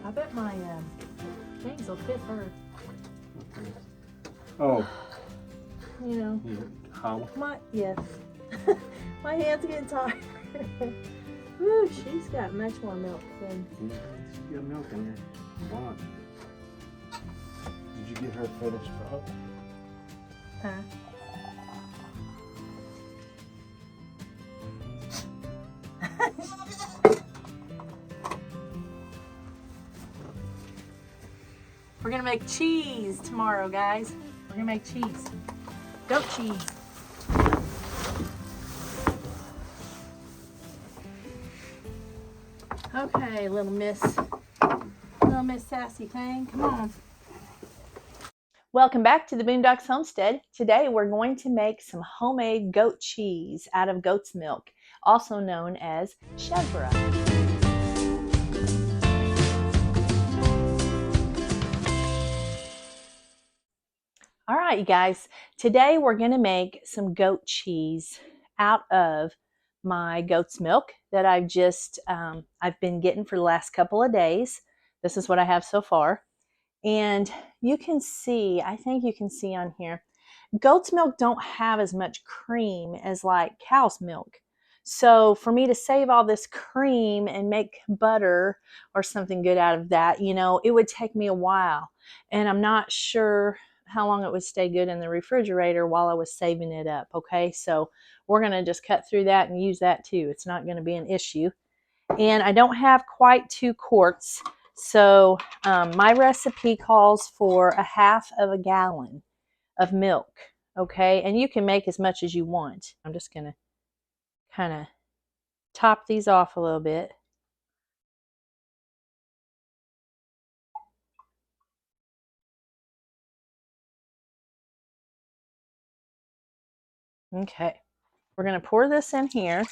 I bet my things will fit her. Oh. You know. How? Yes. My hands getting tired. Woo, she's got much more milk than. She's got milk in there. Come on. Did you get her finished up? Huh? We're gonna make cheese tomorrow, guys. We're gonna make cheese. Goat cheese. Okay, little Miss Sassy Thing, come on. Welcome back to the Boondocks Homestead. Today we're going to make some homemade goat cheese out of goat's milk, also known as chèvre. All right, you guys, today we're going to make some goat cheese out of my goat's milk that I've been getting for the last couple of days. This is what I have so far. And you can see, I think you can see on here, goat's milk don't have as much cream as like cow's milk. So for me to save all this cream and make butter or something good out of that, you know, it would take me a while. And I'm not sure how long it would stay good in the refrigerator while I was saving it up. Okay, so we're going to just cut through that and use that too. It's not going to be an issue. And I don't have quite 2 quarts. So my recipe calls for 1/2 gallon of milk. Okay, and you can make as much as you want. I'm just going to kind of top these off a little bit. Okay, we're going to pour this in here.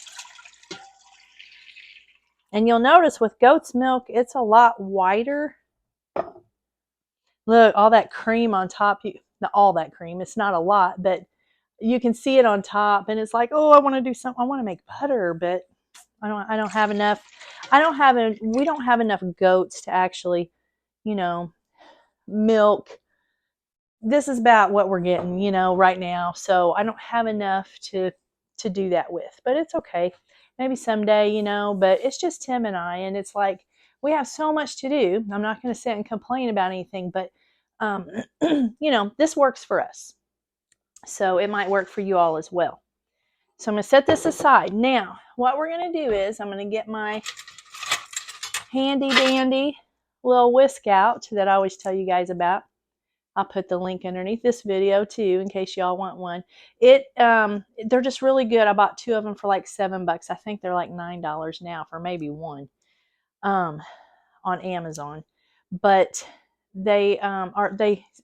And you'll notice with goat's milk, it's a lot whiter. Look, all that cream on top. Not all that cream, it's not a lot, but you can see it on top. And it's like, oh, I want to do something. I want to make butter, but I don't have enough. We don't have enough goats to actually, you know, milk. This is about what we're getting, you know, right now. So I don't have enough to do that with, but it's okay. Maybe someday, you know, but it's just Tim and I, and it's like, we have so much to do. I'm not going to sit and complain about anything, but, you know, this works for us. So it might work for you all as well. So I'm going to set this aside. Now, what we're going to do is I'm going to get my handy dandy little whisk out that I always tell you guys about. I'll put the link underneath this video too in case y'all want one. They're just really good. I bought 2 of them for like $7. I think they're like $9 now for maybe one on Amazon. But they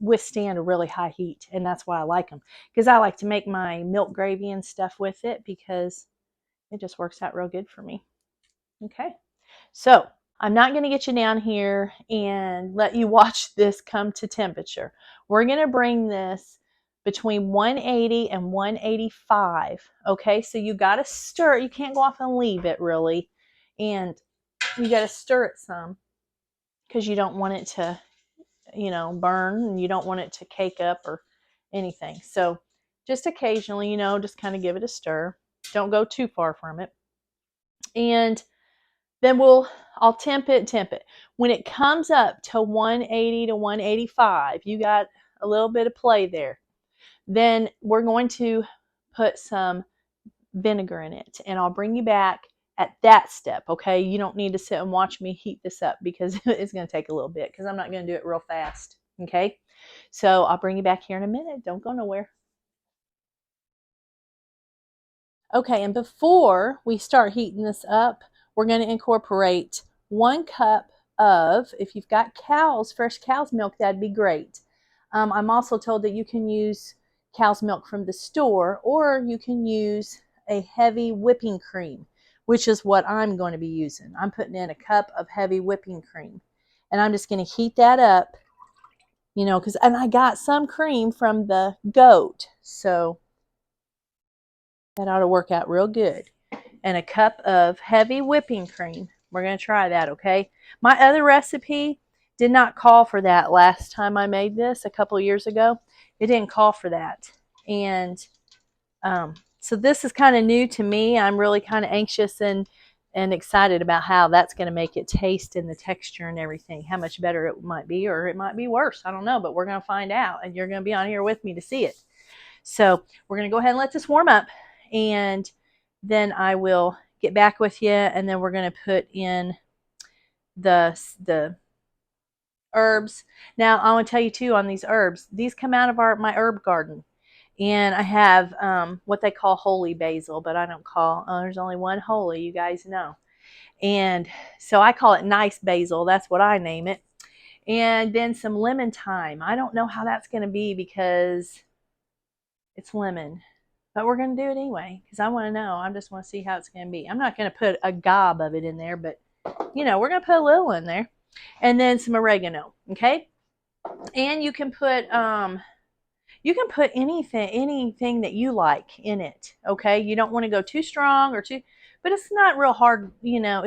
withstand a really high heat, and that's why I like them, because I like to make my milk gravy and stuff with it because it just works out real good for me. Okay, so I'm not going to get you down here and let you watch this come to temperature. We're going to bring this between 180 and 185. Okay, so you got to stir it. You can't go off and leave it really, and you got to stir it some because you don't want it to, you know, burn, and you don't want it to cake up or anything. So just occasionally, you know, just kind of give it a stir. Don't go too far from it. And then I'll temp it. When it comes up to 180 to 185, you got a little bit of play there. Then we're going to put some vinegar in it, and I'll bring you back at that step. Okay, you don't need to sit and watch me heat this up because it's going to take a little bit because I'm not going to do it real fast. Okay, so I'll bring you back here in a minute. Don't go nowhere. Okay, and before we start heating this up, we're going to incorporate 1 cup of, if you've got fresh cow's milk, that'd be great. I'm also told that you can use cow's milk from the store, or you can use a heavy whipping cream, which is what I'm going to be using. I'm putting in 1 cup of heavy whipping cream, and I'm just going to heat that up, you know, and I got some cream from the goat, so that ought to work out real good. And 1 cup of heavy whipping cream. We're going to try that, okay? My other recipe did not call for that last time I made this a couple of years ago. It didn't call for that. And so this is kind of new to me. I'm really kind of anxious and excited about how that's going to make it taste and the texture and everything, how much better it might be, or it might be worse. I don't know, but we're going to find out, and you're going to be on here with me to see it. So we're going to go ahead and let this warm up, and then I will get back with you, and then we're going to put in the herbs. Now, I want to tell you too, on these herbs, these come out of my herb garden. And I have what they call holy basil, but I don't call, there's only one holy, you guys know. And so I call it nice basil. That's what I name it. And then some lemon thyme. I don't know how that's going to be because it's lemon. But we're going to do it anyway because I want to know. I just want to see how it's going to be. I'm not going to put a gob of it in there, but, you know, we're going to put a little in there. And then some oregano, okay? And you can put anything that you like in it, okay? You don't want to go too strong or too, but it's not real hard, you know,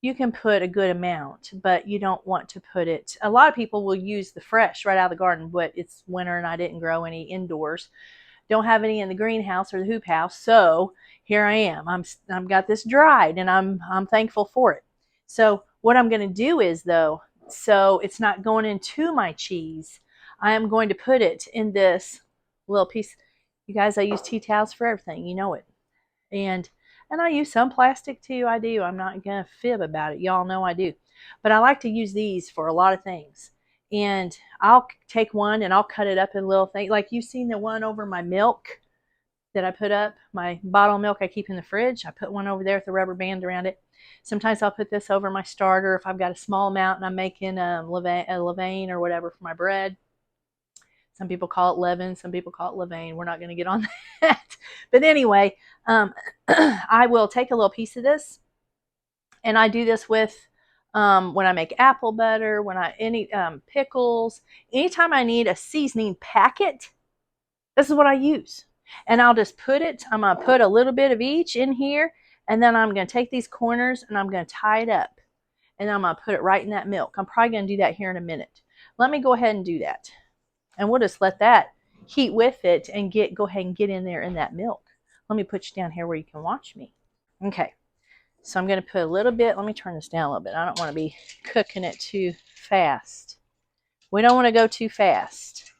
you can put a good amount, but you don't want to put it. A lot of people will use the fresh right out of the garden, but it's winter and I didn't grow any indoors. Don't have any in the greenhouse or the hoop house, so here I am. I'm got this dried, and I'm thankful for it. So what I'm going to do is, though, so it's not going into my cheese, I am going to put it in this little piece. You guys, I use tea towels for everything. You know it. And I use some plastic too. I do. I'm not going to fib about it. Y'all know I do. But I like to use these for a lot of things. And I'll take one and I'll cut it up in little things. Like you've seen the one over my milk that I put up, my bottle of milk I keep in the fridge. I put one over there with a rubber band around it. Sometimes I'll put this over my starter if I've got a small amount and I'm making a levain or whatever for my bread. Some people call it leaven. Some people call it levain. We're not going to get on that. But anyway, I will take a little piece of this, and I do this with when I make apple butter, when any pickles, anytime I need a seasoning packet, this is what I use. And I'll just put it, I'm going to put a little bit of each in here, and then I'm going to take these corners and I'm going to tie it up. And I'm going to put it right in that milk. I'm probably going to do that here in a minute. Let me go ahead and do that. And we'll just let that heat with it and go ahead and get in there in that milk. Let me put you down here where you can watch me. Okay. So I'm going to put a little bit. Let me turn this down a little bit. I don't want to be cooking it too fast. We don't want to go too fast.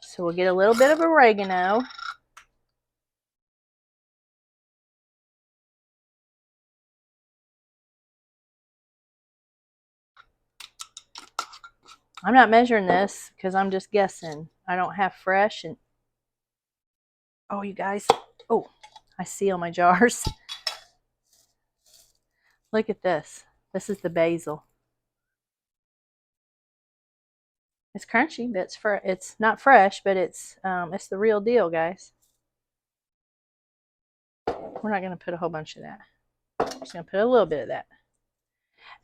So we'll get a little bit of oregano. I'm not measuring this because I'm just guessing. I don't have fresh. And oh, you guys. Oh, I seal my jars. Look at this. This is the basil. It's crunchy, but it's not fresh, but it's the real deal, guys. We're not going to put a whole bunch of that. We're just going to put a little bit of that.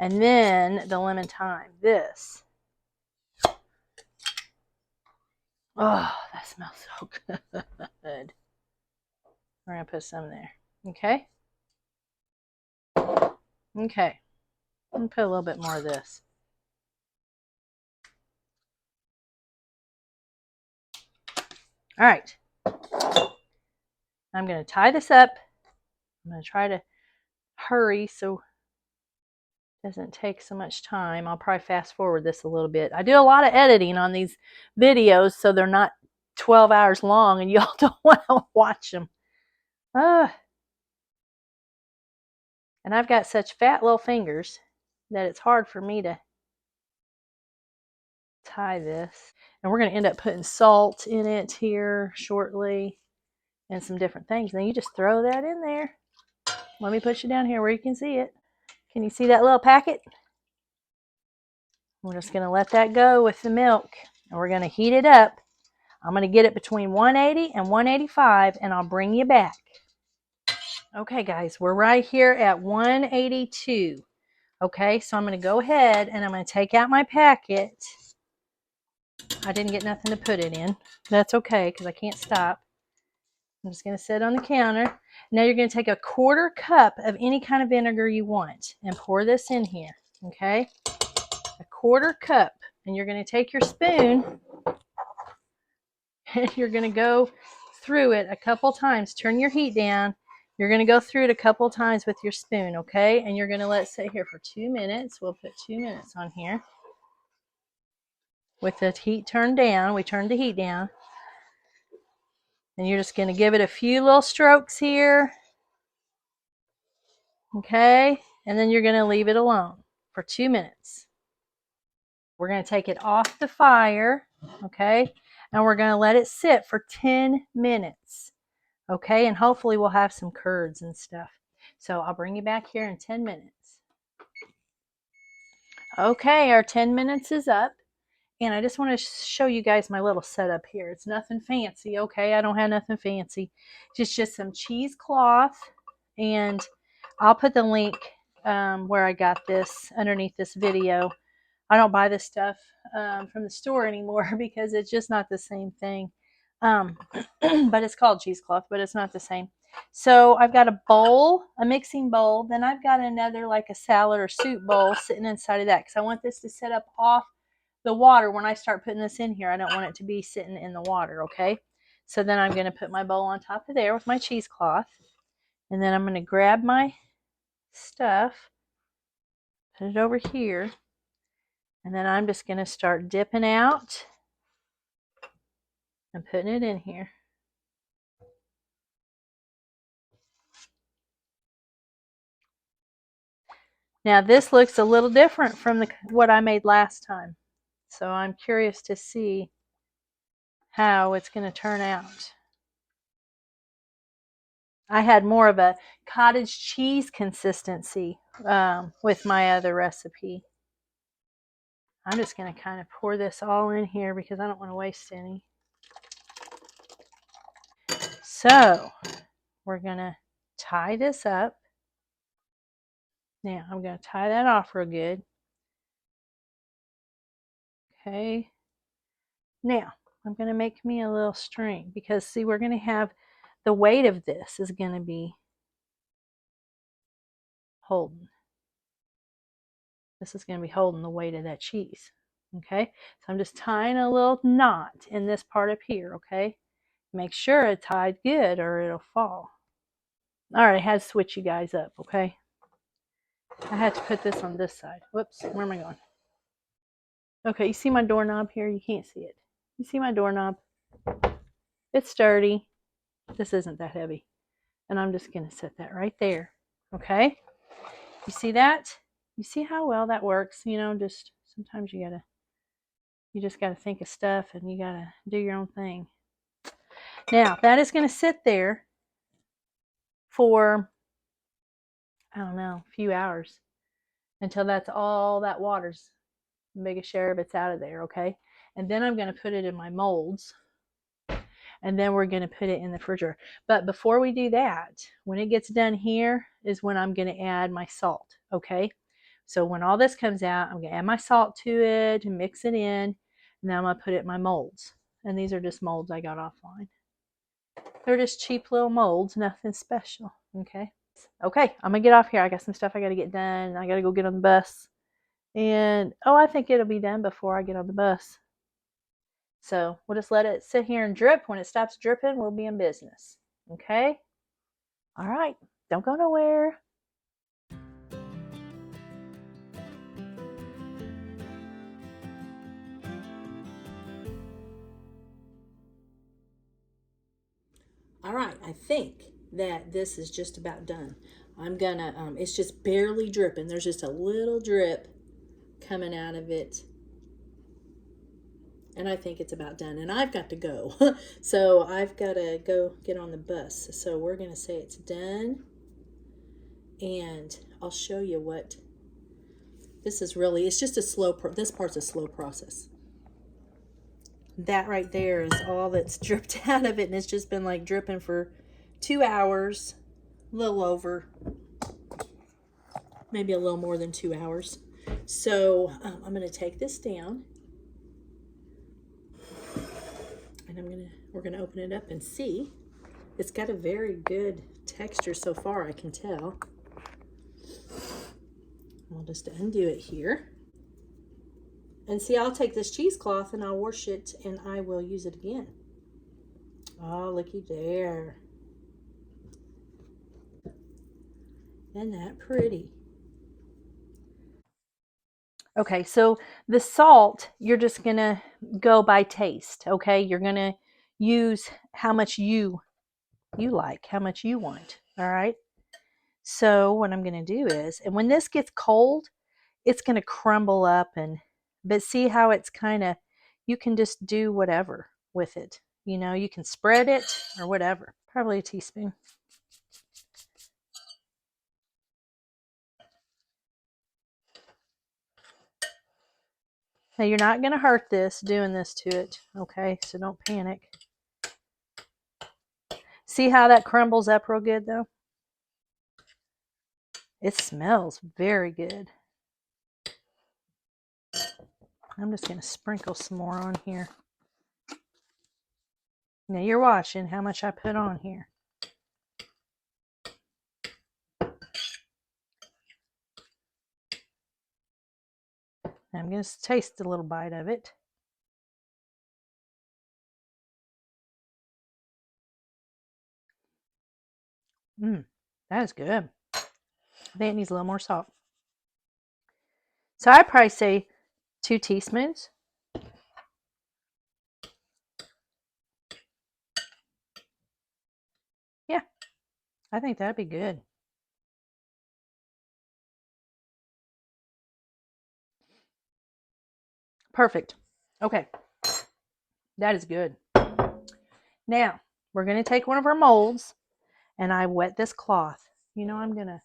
And then the lemon thyme. This. Oh, that smells so good. We're going to put some there. Okay? Okay. I'm going to put a little bit more of this. All right. I'm going to tie this up. I'm going to try to hurry so it doesn't take so much time. I'll probably fast forward this a little bit. I do a lot of editing on these videos so they're not 12 hours long and y'all don't want to watch them. And I've got such fat little fingers that it's hard for me to tie this. And we're going to end up putting salt in it here shortly and some different things. Then you just throw that in there. Let me put you down here where you can see it. Can you see that little packet? We're just going to let that go with the milk. And we're going to heat it up. I'm going to get it between 180 and 185, and I'll bring you back. Okay, guys, we're right here at 182. Okay, so I'm going to go ahead and I'm going to take out my packet. I didn't get nothing to put it in. That's okay because I can't stop. I'm just going to set it on the counter. Now you're going to take a 1/4 cup of any kind of vinegar you want and pour this in here, okay? A 1/4 cup. And you're going to take your spoon and you're going to go through it a couple times. Turn your heat down. You're going to go through it a couple times with your spoon, okay? And you're going to let it sit here for 2 minutes. We'll put 2 minutes on here. With the heat turned down, we turned the heat down. And you're just going to give it a few little strokes here. Okay? And then you're going to leave it alone for 2 minutes. We're going to take it off the fire. Okay? And we're going to let it sit for 10 minutes. Okay? And hopefully we'll have some curds and stuff. So I'll bring you back here in 10 minutes. Okay, our 10 minutes is up. And I just want to show you guys my little setup here. It's nothing fancy, okay? I don't have nothing fancy. Just some cheesecloth. And I'll put the link where I got this underneath this video. I don't buy this stuff from the store anymore because it's just not the same thing. But it's called cheesecloth, but it's not the same. So I've got a bowl, a mixing bowl. Then I've got another like a salad or soup bowl sitting inside of that because I want this to set up off the water when I start putting this in here. I don't want it to be sitting in the water, okay? So then I'm going to put my bowl on top of there with my cheesecloth. And then I'm going to grab my stuff, put it over here, and then I'm just going to start dipping out and putting it in here. Now this looks a little different from what I made last time. So I'm curious to see how it's going to turn out. I had more of a cottage cheese consistency with my other recipe. I'm just going to kind of pour this all in here because I don't want to waste any. So we're going to tie this up. Now I'm going to tie that off real good. Okay. Now I'm going to make me a little string because see, we're going to have the weight of this is going to be holding. This is going to be holding the weight of that cheese. Okay. So I'm just tying a little knot in this part up here. Okay. Make sure it's tied good or it'll fall. All right. I had to switch you guys up. Okay. I had to put this on this side. Whoops. Where am I going? Okay. You see my doorknob here? You can't see it. You see my doorknob? It's sturdy. This isn't that heavy. And I'm just going to set that right there. Okay. You see that? You see how well that works? You know, just sometimes you just got to think of stuff and you got to do your own thing. Now, that is going to sit there for, I don't know, a few hours until that's all that water's, the biggest share of it's out of there, okay? And then I'm going to put it in my molds. And then we're going to put it in the refrigerator. But before we do that, when it gets done here is when I'm going to add my salt, okay? So when all this comes out, I'm going to add my salt to it and mix it in. And then I'm going to put it in my molds. And these are just molds I got offline. They're just cheap little molds, nothing special, okay? Okay, I'm going to get off here. I got some stuff I got to get done. I got to go get on the bus. And, oh, I think it'll be done before I get on the bus. So we'll just let it sit here and drip. When it stops dripping, we'll be in business. Okay? All right. Don't go nowhere. All right. I think that this is just about done. I'm gonna, it's just barely dripping. There's just a little drip coming out of it. And I think it's about done. And I've got to go. So I've got to go get on the bus. So we're going to say it's done. And I'll show you what this is really. It's just a slow, this part's a slow process. That right there is all that's dripped out of it. And it's just been like dripping for 2 hours, a little over, maybe a little more than 2 hours. So I'm going to take this down. And we're going to open it up and see It's got a very good texture so far, I can tell. I'll just undo it here. And see, I'll take this cheesecloth and I'll wash it and I will use it again. Oh, looky there. Isn't that pretty? Okay, so the salt, you're just going to go by taste, okay? You're going to use how much you like, how much you want, all right? So what I'm going to do is, and when this gets cold, it's going to crumble up but see how it's kind of, you can just do whatever with it. You know, you can spread it or whatever. Probably a teaspoon. Now you're not going to hurt this doing this to it, okay? So don't panic. See how that crumbles up real good though? It smells very good. I'm just going to sprinkle some more on here. Now you're watching how much I put on here. I'm going to taste a little bite of it. That is good. I think it needs a little more salt. So I'd probably say 2 teaspoons. Yeah, I think that'd be good. Perfect. Okay, that is good. Now, we're going to take one of our molds and I wet this cloth. You know, I'm going to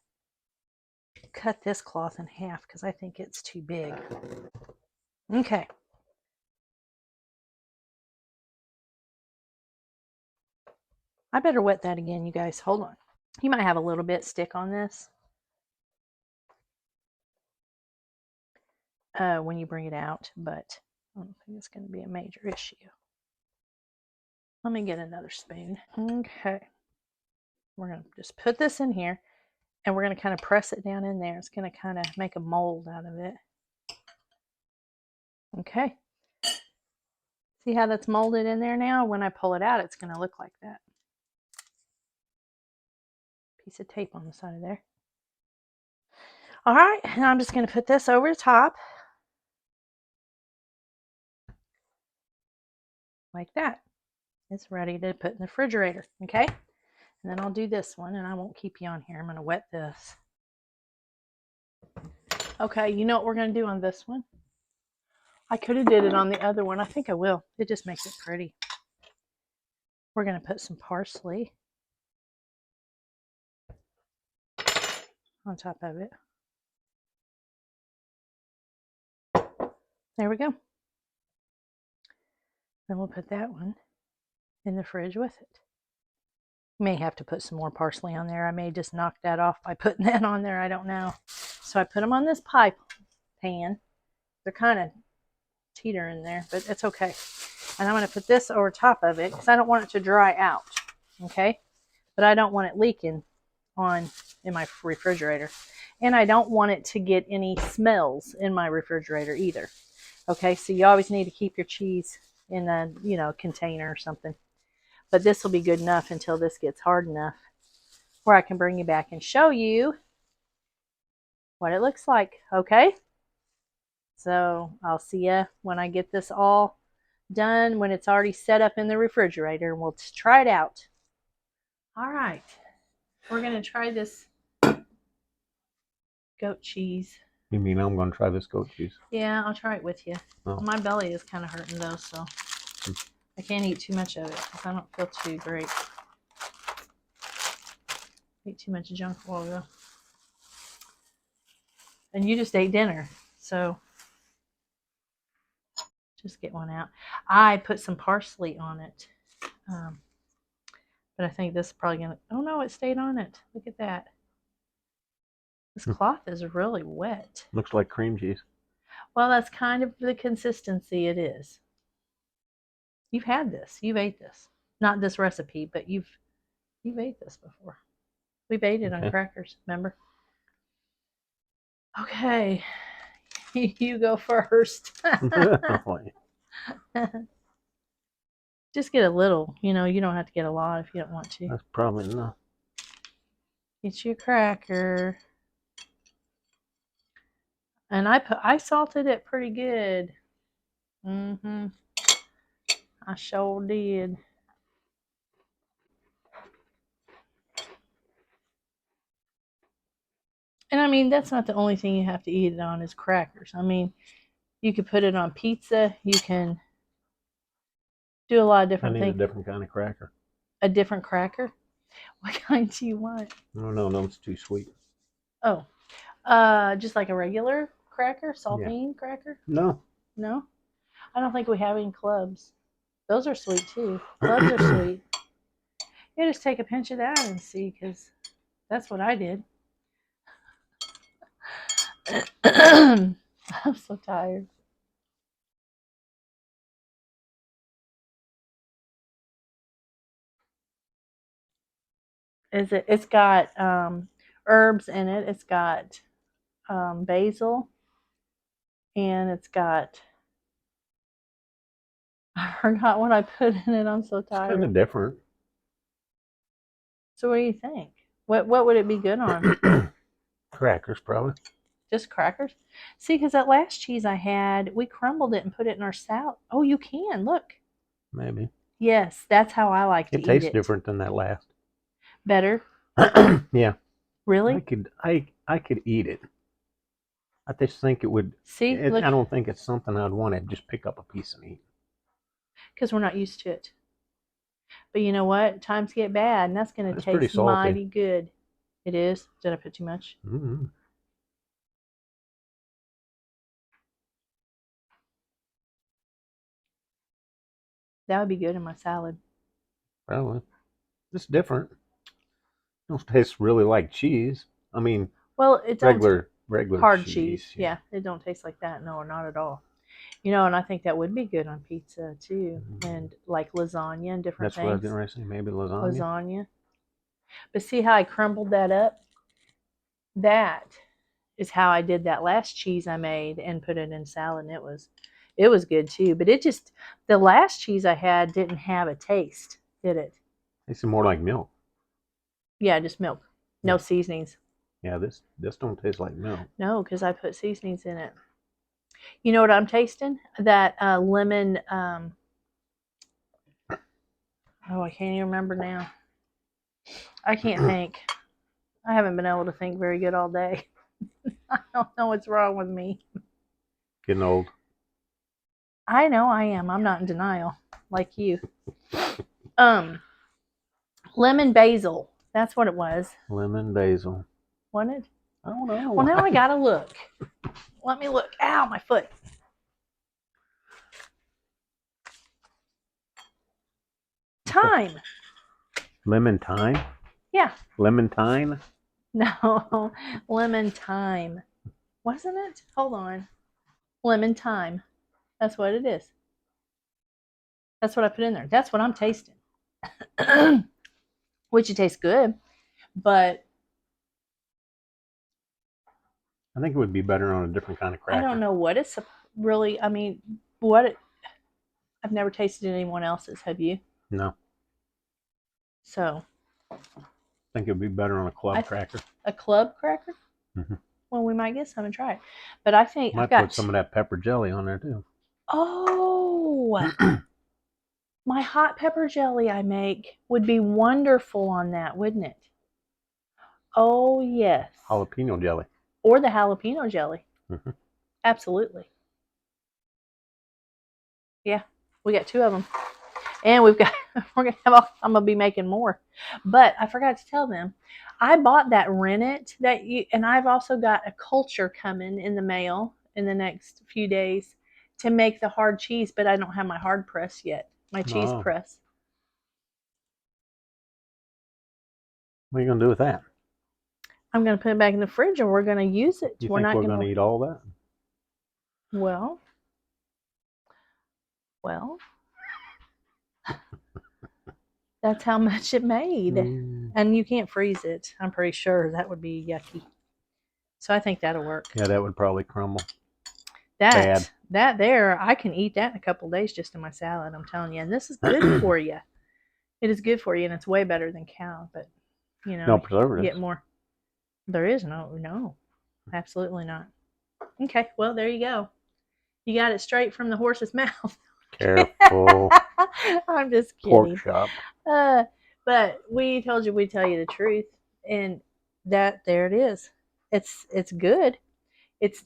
cut this cloth in half because I think it's too big. Okay. I better wet that again, you guys. Hold on. You might have a little bit stick on this when you bring it out, but I don't think it's going to be a major issue. Let me get another spoon. Okay. We're going to just put this in here and we're going to kind of press it down in there. It's going to kind of make a mold out of it. Okay. See how that's molded in there now? When I pull it out, it's going to look like that. Piece of tape on the side of there. All right, and I'm just going to put this over the top. Like that. It's ready to put in the refrigerator, okay? And then I'll do this one, and I won't keep you on here. I'm going to wet this. Okay, you know what we're going to do on this one? I could have did it on the other one. I think I will. It just makes it pretty. We're going to put some parsley on top of it. There we go. Then we'll put that one in the fridge with it. May have to put some more parsley on there. I may just knock that off by putting that on there. I don't know. So I put them on this pie pan. They're kind of teetering there, but it's okay. And I'm going to put this over top of it because I don't want it to dry out. Okay? But I don't want it leaking in my refrigerator. And I don't want it to get any smells in my refrigerator either. Okay? So you always need to keep your cheese in a, container or something. But this will be good enough until this gets hard enough where I can bring you back and show you what it looks like. Okay? So I'll see you when I get this all done, when it's already set up in the refrigerator, and we'll try it out. All right. We're going to try this goat cheese. You mean I'm going to try this goat cheese? Yeah, I'll try it with you. Oh. My belly is kind of hurting though, so I can't eat too much of it because I don't feel too great. Ate too much junk a while ago. And you just ate dinner, so just get one out. I put some parsley on it, but I think this is probably gonna. Oh no, it stayed on it. Look at that. This cloth is really wet. Looks like cream cheese. Well, that's kind of the consistency it is. You've had this. You've ate this. Not this recipe, but you've You've ate this before. We've ate it on crackers, remember? Okay. You go first. Just get a little. You know, you don't have to get a lot if you don't want to. That's probably enough. Get you a cracker. And I salted it pretty good. Mm-hmm. I sure did. And I mean, that's not the only thing you have to eat it on is crackers. I mean, you could put it on pizza. You can do a lot of different things. I need a different kind of cracker. A different cracker? What kind do you want? No, it's too sweet. Oh, just like a regular cracker, saltine cracker? No. No? I don't think we have any clubs. Those are sweet too. Clubs are sweet. You just take a pinch of that and see, because that's what I did. I'm so tired. It's got herbs in it. It's got basil, and it's got, I forgot what I put in it. I'm so tired. It's kind of different. So what do you think? What would it be good on? Crackers, probably. Just crackers? See, because that last cheese I had, we crumbled it and put it in our salad. Oh, you can. Look. Maybe. Yes, that's how I like to eat it. It tastes different than that last. Better? Yeah. Really? I could eat it. I just think it would. See, look. I don't think it's something I'd want to just pick up a piece and eat. Because we're not used to it. But you know what? Times get bad, and that's going to taste mighty good. It is? Did I put too much? Mm-hmm. That would be good in my salad. Probably. It's different. It don't taste really like cheese. I mean, well, it's regular hard cheese. Yeah, it don't taste like that. No, not at all. You know, and I think that would be good on pizza too, and like lasagna and different things. That's what I was going to say. Maybe lasagna. Lasagna. But see how I crumbled that up? That is how I did that last cheese I made and put it in salad, and it was good too. But the last cheese I had didn't have a taste, did it? It's more like milk. Yeah, just milk. No seasonings. Yeah, this don't taste like milk. No, because I put seasonings in it. You know what I'm tasting? That lemon. I can't even remember now. I can't think. I haven't been able to think very good all day. I don't know what's wrong with me. Getting old. I know I am. I'm not in denial like you. Lemon basil. That's what it was. Lemon basil. Wasn't it? I don't know. Well, now I gotta look. Let me look. Ow, my foot. Thyme. Lemon thyme? Yeah. Lemon thyme? No, lemon thyme. Wasn't it? Hold on. Lemon thyme. That's what it is. That's what I put in there. That's what I'm tasting. Which it tastes good, but I think it would be better on a different kind of cracker. I don't know what it's really. I mean, I've never tasted anyone else's. Have you? No. So. I think it would be better on a club cracker. A club cracker? Mm-hmm. Well, we might get some and try it. But I think might put some of that pepper jelly on there too. Oh, my hot pepper jelly I make would be wonderful on that, wouldn't it? Oh, yes. Jalapeno jelly. Or the jalapeno jelly. Mm-hmm. Absolutely. Yeah, we got 2 of them. And we're going to have, I'm going to be making more. But I forgot to tell them, I bought that rennet and I've also got a culture coming in the mail in the next few days to make the hard cheese, but I don't have my hard press yet, my cheese press. What are you going to do with that? I'm going to put it back in the fridge and we're going to use it. You think we're going to eat all that? Well. That's how much it made. Mm. And you can't freeze it. I'm pretty sure that would be yucky. So I think that'll work. Yeah, that would probably crumble. That there, I can eat that in a couple days just in my salad. I'm telling you, and this is good for you. It is good for you, and it's way better than cow. But you know, No preservatives. get more. There is no, absolutely not. Okay, well there you go. You got it straight from the horse's mouth. Careful. I'm just Pork kidding. chop. But we told you we'd tell you the truth, and that there it is. It's good.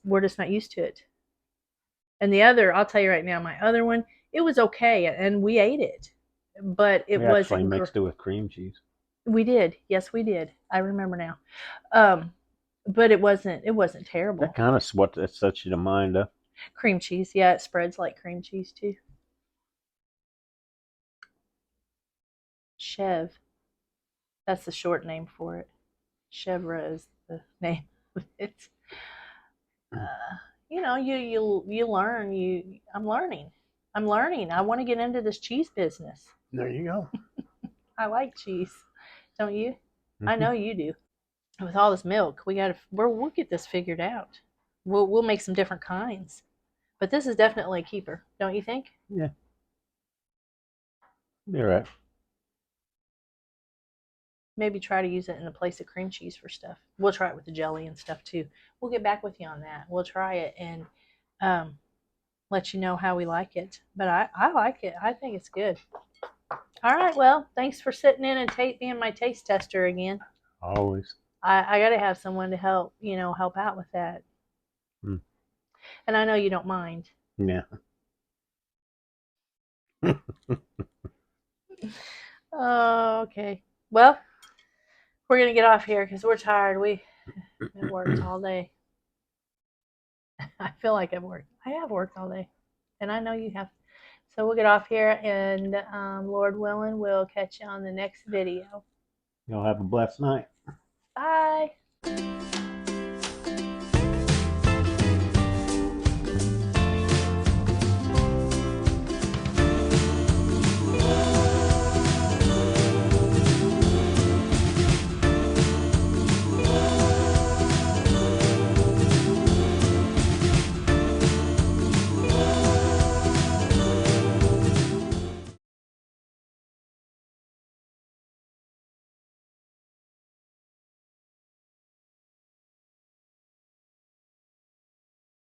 We're just not used to it. And the other, I'll tell you right now, my other one, it was okay, and we ate it, but it We wasn't. actually mixed it with cream cheese. We did, yes, we did. I remember now. But it wasn't. It wasn't terrible. That kind of what that sets you to mind of. Cream cheese, yeah, it spreads like cream cheese too. Chev, that's the short name for it. Chevre is the name of it. You know, you learn. I'm learning. I'm learning. I want to get into this cheese business. There you go. I like cheese, don't you? I know you do. With all this milk, we'll get this figured out. We'll make some different kinds, but this is definitely a keeper, don't you think? Yeah. You're right. Maybe try to use it in the place of cream cheese for stuff. We'll try it with the jelly and stuff too. We'll get back with you on that. We'll try it and let you know how we like it. But I like it. I think it's good. All right. Well, thanks for sitting in and being my taste tester again. Always. I got to have someone to help out with that. Mm. And I know you don't mind. Yeah. Oh, okay. Well, we're going to get off here because we're tired. We have worked all day. I feel like I have worked all day. And I know you have. So we'll get off here, and Lord willing, we'll catch you on the next video. Y'all have a blessed night. Bye.